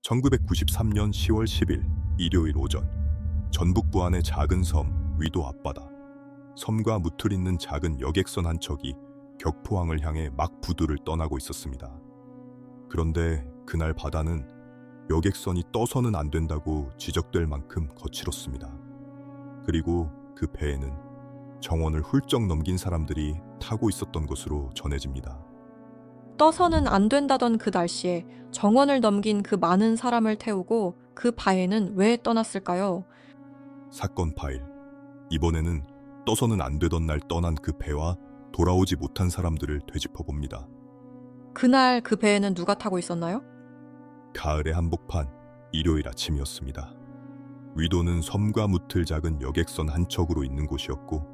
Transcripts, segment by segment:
1993년 10월 10일 일요일 오전, 전북 부안의 작은 섬 위도 앞바다. 섬과 무틀 있는 작은 여객선 한 척이 격포항을 향해 막 부두를 떠나고 있었습니다. 그런데 그날 바다는 여객선이 떠서는 안 된다고 지적될 만큼 거칠었습니다. 그리고 그 배에는 정원을 훌쩍 넘긴 사람들이 타고 있었던 것으로 전해집니다. 떠서는 안 된다던 그 날씨에 정원을 넘긴 그 많은 사람을 태우고 그 바에는 왜 떠났을까요? 사건 파일. 이번에는 떠서는 안 되던 날 떠난 그 배와 돌아오지 못한 사람들을 되짚어봅니다. 그날 그 배에는 누가 타고 있었나요? 가을의 한복판 일요일 아침이었습니다. 위도는 섬과 무틀 작은 여객선 한 척으로 있는 곳이었고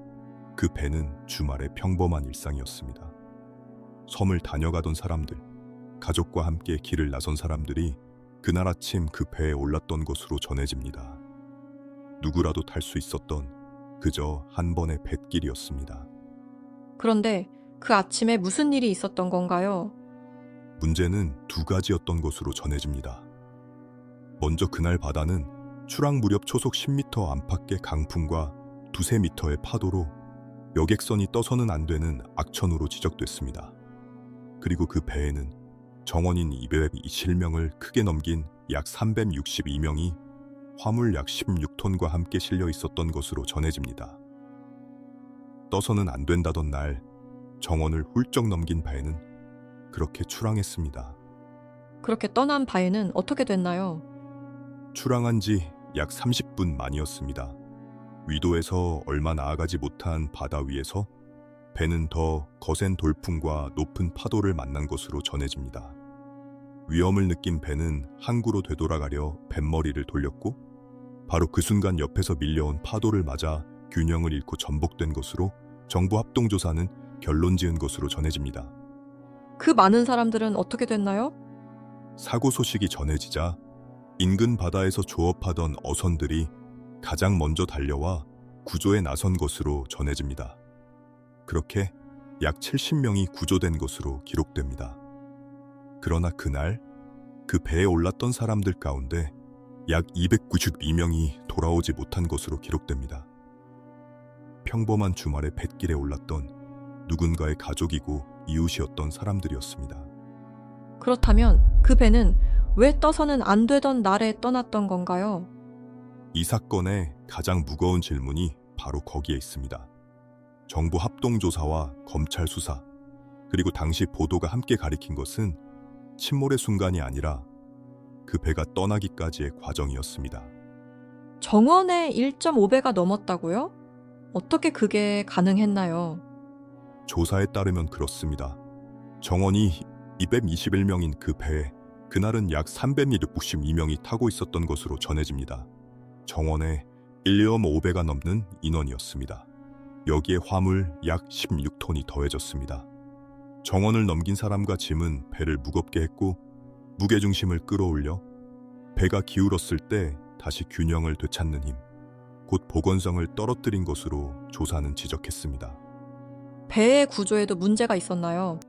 그 배는 주말의 평범한 일상이었습니다. 섬을 다녀가던 사람들, 가족과 함께 길을 나선 사람들이 그날 아침 그 배에 올랐던 것으로 전해집니다. 누구라도 탈 수 있었던 그저 한 번의 뱃길이었습니다. 그런데 그 아침에 무슨 일이 있었던 건가요? 문제는 두 가지였던 것으로 전해집니다. 먼저 그날 바다는 출항 무렵 초속 10m 안팎의 강풍과 두세 미터의 파도로 여객선이 떠서는 안 되는 악천후로 지적됐습니다. 그리고 그 배에는 정원인 227명을 크게 넘긴 약 362명이 화물 약 16톤과 함께 실려 있었던 것으로 전해집니다. 떠서는 안 된다던 날 정원을 훌쩍 넘긴 배는 그렇게 출항했습니다. 그렇게 떠난 바에는 어떻게 됐나요? 출항한 지 약 30분 만이었습니다. 위도에서 얼마 나아가지 못한 바다 위에서 배는 더 거센 돌풍과 높은 파도를 만난 것으로 전해집니다. 위험을 느낀 배는 항구로 되돌아가려 뱃머리를 돌렸고 바로 그 순간 옆에서 밀려온 파도를 맞아 균형을 잃고 전복된 것으로 정부 합동조사는 결론 지은 것으로 전해집니다. 그 많은 사람들은 어떻게 됐나요? 사고 소식이 전해지자 인근 바다에서 조업하던 어선들이 가장 먼저 달려와 구조에 나선 것으로 전해집니다. 그렇게 약 70명이 구조된 것으로 기록됩니다. 그러나 그날 그 배에 올랐던 사람들 가운데 약 292명이 돌아오지 못한 것으로 기록됩니다. 평범한 주말에 뱃길에 올랐던 누군가의 가족이고 이웃이었던 사람들이었습니다. 그렇다면 그 배는 왜 떠서는 안 되던 날에 떠났던 건가요? 이 사건의 가장 무거운 질문이 바로 거기에 있습니다. 정부 합동조사와 검찰 수사, 그리고 당시 보도가 함께 가리킨 것은 침몰의 순간이 아니라 그 배가 떠나기까지의 과정이었습니다. 정원의 1.5배가 넘었다고요? 어떻게 그게 가능했나요? 조사에 따르면 그렇습니다. 정원이 221명인 그 배에 그날은 약 362명이 타고 있었던 것으로 전해집니다. 정원의 1.5배가 넘는 인원이었습니다. 여기에 화물 약 16톤이 더해졌습니다. 정원을 넘긴 사람과 짐은 배를 무겁게 했고 무게중심을 끌어올려 배가 기울었을 때 다시 균형을 되찾는 힘, 곧 복원성을 떨어뜨린 것으로 조사는 지적했습니다. 배의 구조에도 문제가 있었나요?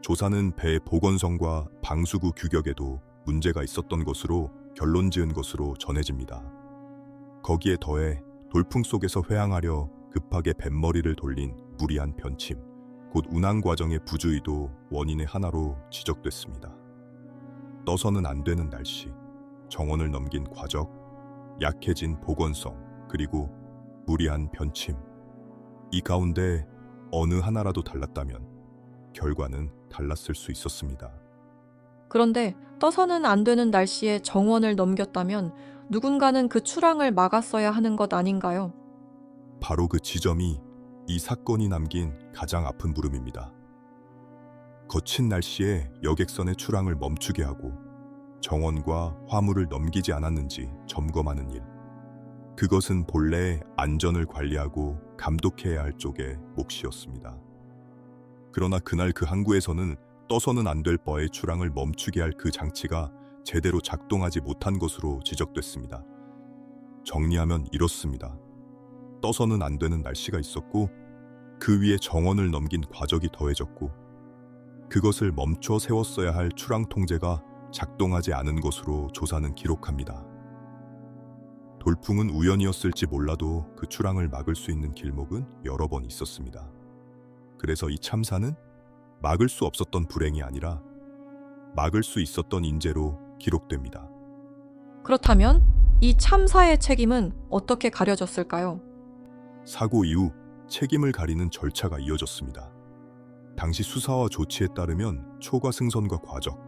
조사는 배의 복원성과 방수구 규격에도 문제가 있었던 것으로 결론 지은 것으로 전해집니다. 거기에 더해 돌풍 속에서 회항하려 급하게 뱃머리를 돌린 무리한 변침, 곧 운항 과정의 부주의도 원인의 하나로 지적됐습니다. 떠서는 안 되는 날씨, 정원을 넘긴 과적, 약해진 복원성, 그리고 무리한 변침. 이 가운데 어느 하나라도 달랐다면 결과는 달랐을 수 있었습니다. 그런데 떠서는 안 되는 날씨에 정원을 넘겼다면 누군가는 그 출항을 막았어야 하는 것 아닌가요? 바로 그 지점이 이 사건이 남긴 가장 아픈 물음입니다. 거친 날씨에 여객선의 출항을 멈추게 하고 정원과 화물을 넘기지 않았는지 점검하는 일. 그것은 본래 안전을 관리하고 감독해야 할 쪽의 몫이었습니다. 그러나 그날 그 항구에서는 떠서는 안 될 바의 출항을 멈추게 할 그 장치가 제대로 작동하지 못한 것으로 지적됐습니다. 정리하면 이렇습니다. 떠서는 안 되는 날씨가 있었고 그 위에 정원을 넘긴 과적이 더해졌고 그것을 멈춰 세웠어야 할 출항 통제가 작동하지 않은 것으로 조사는 기록합니다. 돌풍은 우연이었을지 몰라도 그 출항을 막을 수 있는 길목은 여러 번 있었습니다. 그래서 이 참사는 막을 수 없었던 불행이 아니라 막을 수 있었던 인재로 기록됩니다. 그렇다면 이 참사의 책임은 어떻게 가려졌을까요? 사고 이후 책임을 가리는 절차가 이어졌습니다. 당시 수사와 조치에 따르면 초과 승선과 과적,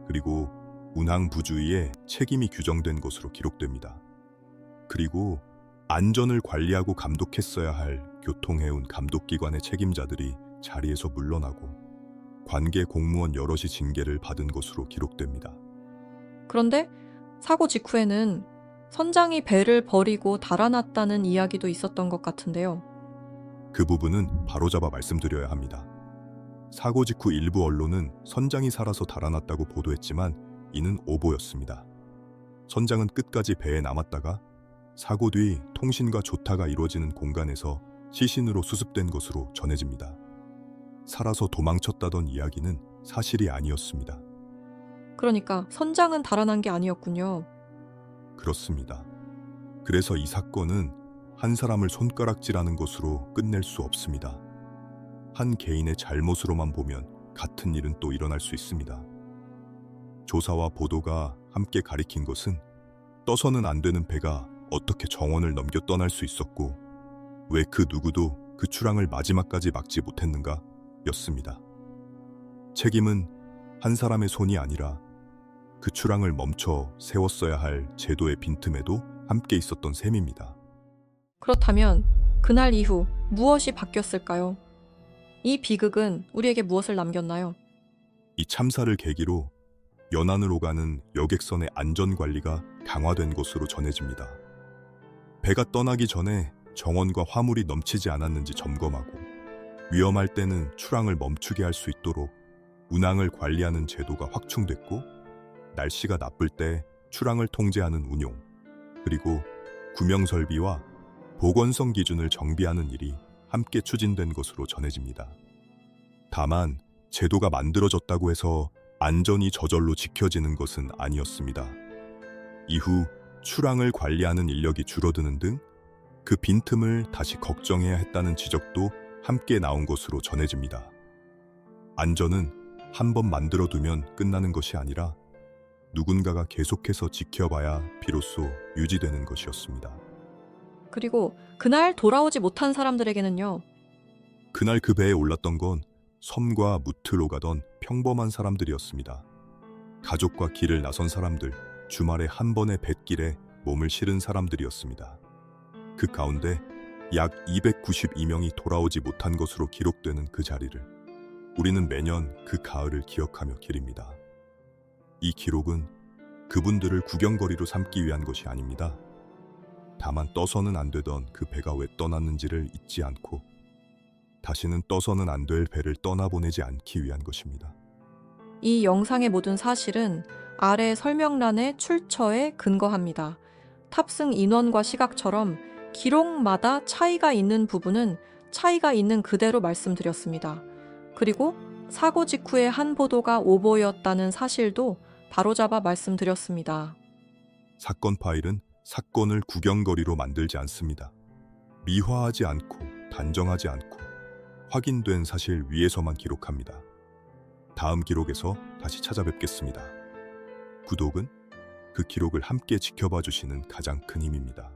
그리고 운항 부주의에 책임이 규정된 것으로 기록됩니다. 그리고 안전을 관리하고 감독했어야 할 교통해운 감독기관의 책임자들이 자리에서 물러나고 관계 공무원 여럿이 징계를 받은 것으로 기록됩니다. 그런데 사고 직후에는 선장이 배를 버리고 달아났다는 이야기도 있었던 것 같은데요. 그 부분은 바로잡아 말씀드려야 합니다. 사고 직후 일부 언론은 선장이 살아서 달아났다고 보도했지만 이는 오보였습니다. 선장은 끝까지 배에 남았다가 사고 뒤 통신과 조타가 이루어지는 공간에서 시신으로 수습된 것으로 전해집니다. 살아서 도망쳤다던 이야기는 사실이 아니었습니다. 그러니까 선장은 달아난 게 아니었군요. 그렇습니다. 그래서 이 사건은 한 사람을 손가락질하는 것으로 끝낼 수 없습니다. 한 개인의 잘못으로만 보면 같은 일은 또 일어날 수 있습니다. 조사와 보도가 함께 가리킨 것은 떠서는 안 되는 배가 어떻게 정원을 넘겨 떠날 수 있었고 왜 그 누구도 그 출항을 마지막까지 막지 못했는가 였습니다. 책임은 한 사람의 손이 아니라 그 출항을 멈춰 세웠어야 할 제도의 빈틈에도 함께 있었던 셈입니다. 그렇다면 그날 이후 무엇이 바뀌었을까요? 이 비극은 우리에게 무엇을 남겼나요? 이 참사를 계기로 연안으로 가는 여객선의 안전관리가 강화된 것으로 전해집니다. 배가 떠나기 전에 정원과 화물이 넘치지 않았는지 점검하고 위험할 때는 출항을 멈추게 할 수 있도록 운항을 관리하는 제도가 확충됐고 날씨가 나쁠 때 출항을 통제하는 운용, 그리고 구명설비와 보건성 기준을 정비하는 일이 함께 추진된 것으로 전해집니다. 다만 제도가 만들어졌다고 해서 안전이 저절로 지켜지는 것은 아니었습니다. 이후 출항을 관리하는 인력이 줄어드는 등 그 빈틈을 다시 걱정해야 했다는 지적도 함께 나온 것으로 전해집니다. 안전은 한 번 만들어두면 끝나는 것이 아니라 누군가가 계속해서 지켜봐야 비로소 유지되는 것이었습니다. 그리고 그날 돌아오지 못한 사람들에게는요. 그날 그 배에 올랐던 건 섬과 무트로 가던 평범한 사람들이었습니다. 가족과 길을 나선 사람들, 주말에 한 번의 뱃길에 몸을 실은 사람들이었습니다. 그 가운데 약 292명이 돌아오지 못한 것으로 기록되는 그 자리를 우리는 매년 그 가을을 기억하며 기립니다. 이 기록은 그분들을 구경거리로 삼기 위한 것이 아닙니다. 다만 떠서는 안 되던 그 배가 왜 떠났는지를 잊지 않고 다시는 떠서는 안 될 배를 떠나보내지 않기 위한 것입니다. 이 영상의 모든 사실은 아래 설명란의 출처에 근거합니다. 탑승 인원과 시각처럼 기록마다 차이가 있는 부분은 차이가 있는 그대로 말씀드렸습니다. 그리고 사고 직후의 한 보도가 오보였다는 사실도 바로잡아 말씀드렸습니다. 사건 파일은 사건을 구경거리로 만들지 않습니다. 미화하지 않고 단정하지 않고 확인된 사실 위에서만 기록합니다. 다음 기록에서 다시 찾아뵙겠습니다. 구독은 그 기록을 함께 지켜봐 주시는 가장 큰 힘입니다.